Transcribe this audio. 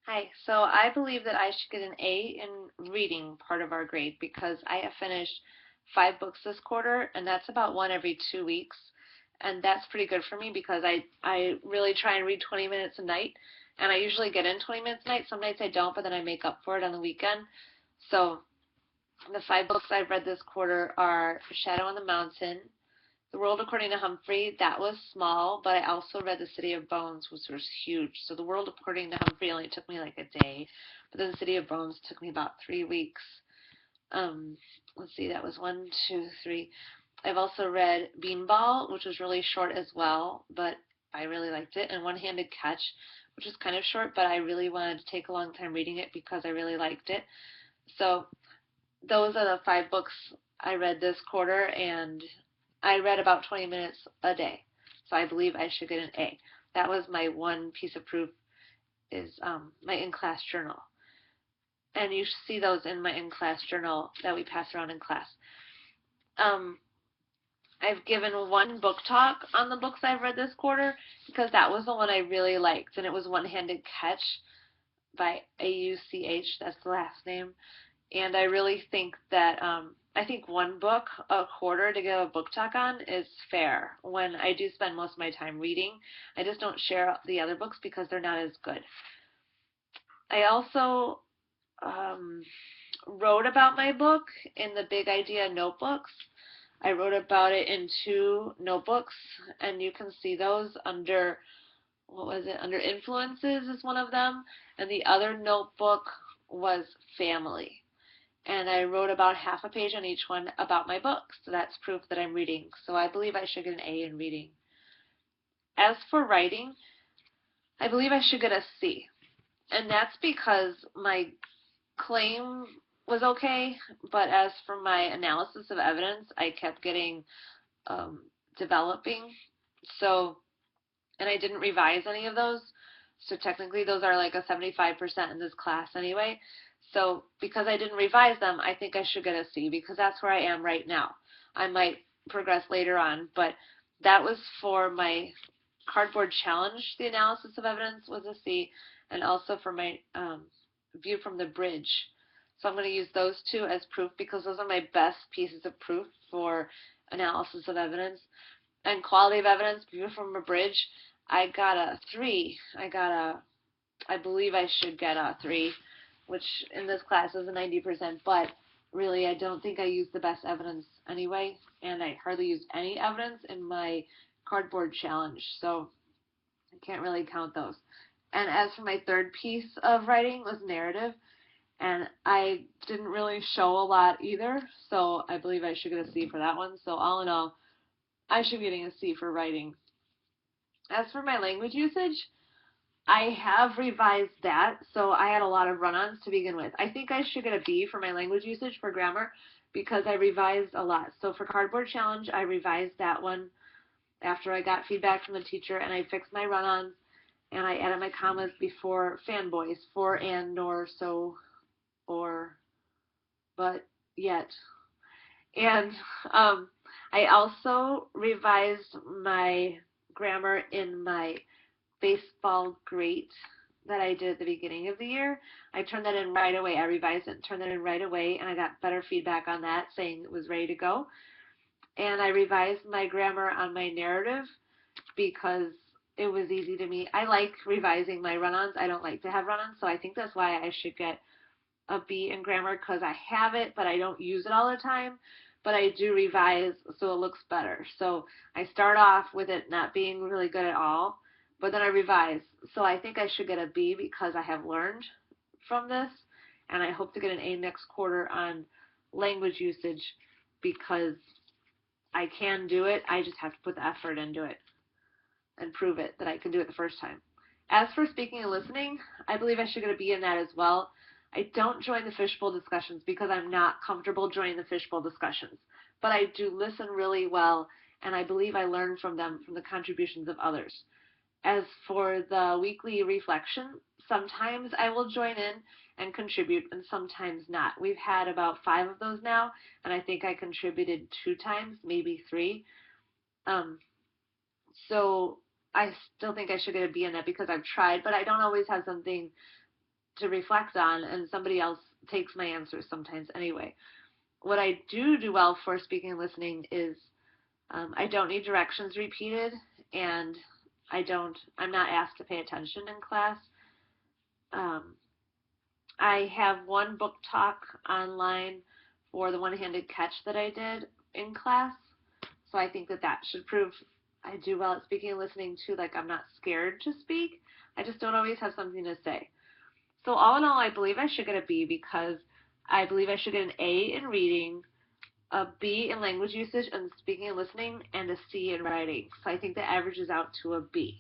Hi. So I believe that I should get an A in reading part of our grade because I have finished 5 books this quarter, and that's about one every 2 weeks. And that's pretty good for me because I really try and read 20 minutes a night, and I usually get in 20 minutes a night. Some nights I don't, but then I make up for it on the weekend. So the 5 books I've read this quarter are Shadow on the Mountain, The World According to Humphrey. That was small, but I also read The City of Bones, which was huge. So The World According to Humphrey only took me like a day, but then The City of Bones took me about 3 weeks. Um, let's see, that was one, two, three. I've also read Beanball, which was really short as well, but I really liked it, and One Handed Catch, which was kind of short, but I really wanted to take a long time reading it because I really liked it. So those are the 5 books I read this quarter, and I read about 20 minutes a day. So I believe I should get an A. That was my one piece of proof is my in-class journal. And you see those in my in-class journal that we pass around in class. Um, I've given one book talk on the books I've read this quarter because that was the one I really liked, and it was One Handed Catch by AUCH. That's the last name. And I really think that I think one book a quarter to give a book talk on is fair when I do spend most of my time reading. I just don't share the other books because they're not as good. I also um, wrote about my book in the Big Idea notebooks. I wrote about it in 2 notebooks, and you can see those under, what was it, under influences is one of them, and the other notebook was family. And I wrote about half a page on each one about my book. So that's proof that I'm reading. So I believe I should get an A in reading. As for writing, I believe I should get a C. And that's because my claim was okay, but as for my analysis of evidence, I kept getting um, developing. So, and I didn't revise any of those. So technically those are like a 75% in this class anyway. So because I didn't revise them, I think I should get a C because that's where I am right now. I might progress later on, but that was for my cardboard challenge. The analysis of evidence was a C, and also for my view from the bridge. So I'm going to use those two as proof because those are my best pieces of proof for analysis of evidence. And quality of evidence, view from a bridge, I got a 3. I believe I should get a 3, which in this class is a 90%, but really I don't think I used the best evidence anyway, and I hardly used any evidence in my cardboard challenge, so I can't really count those. And as for my third piece of writing was narrative, and I didn't really show a lot either, so I believe I should get a C for that one. So all in all, I should be getting a C for writing. As for my language usage, I have revised that, so I had a lot of run-ons to begin with. I think I should get a B for my language usage for grammar because I revised a lot. So for Cardboard Challenge, I revised that one after I got feedback from the teacher, and I fixed my run-ons, and I added my commas before fanboys, for, and, nor, so, or, but, yet. And I also revised my grammar in my baseball great that I did at the beginning of the year. I turned that in right away. I revised it and turned that in right away, and I got better feedback on that saying it was ready to go. And I revised my grammar on my narrative because it was easy to me. I like revising my run-ons. I don't like to have run-ons, so I think that's why I should get a B in grammar because I have it, but I don't use it all the time. But I do revise so it looks better. So I start off with it not being really good at all, but then I revise. So I think I should get a B because I have learned from this, and I hope to get an A next quarter on language usage because I can do it. I just have to put the effort into it and prove it that I can do it the first time. As for speaking and listening, I believe I should get a B in that as well. I don't join the fishbowl discussions because I'm not comfortable joining the fishbowl discussions, but I do listen really well, and I believe I learn from them from the contributions of others. As for the weekly reflection, sometimes I will join in and contribute, and sometimes not. We've had about 5 of those now, and I think I contributed 2 times, maybe 3. Um, so I still think I should get a B in that because I've tried, but I don't always have something to reflect on, and somebody else takes my answers sometimes anyway. What I do well for speaking and listening is I don't need directions repeated, and I'm not asked to pay attention in class. Um, I have one book talk online for the one-handed catch that I did in class, so I think that that should prove I do well at speaking and listening too. Like, I'm not scared to speak. I just don't always have something to say. So all in all, I believe I should get a B because I believe I should get an A in reading, a B in language usage and speaking and listening, and a C in writing. So I think that averages out to a B.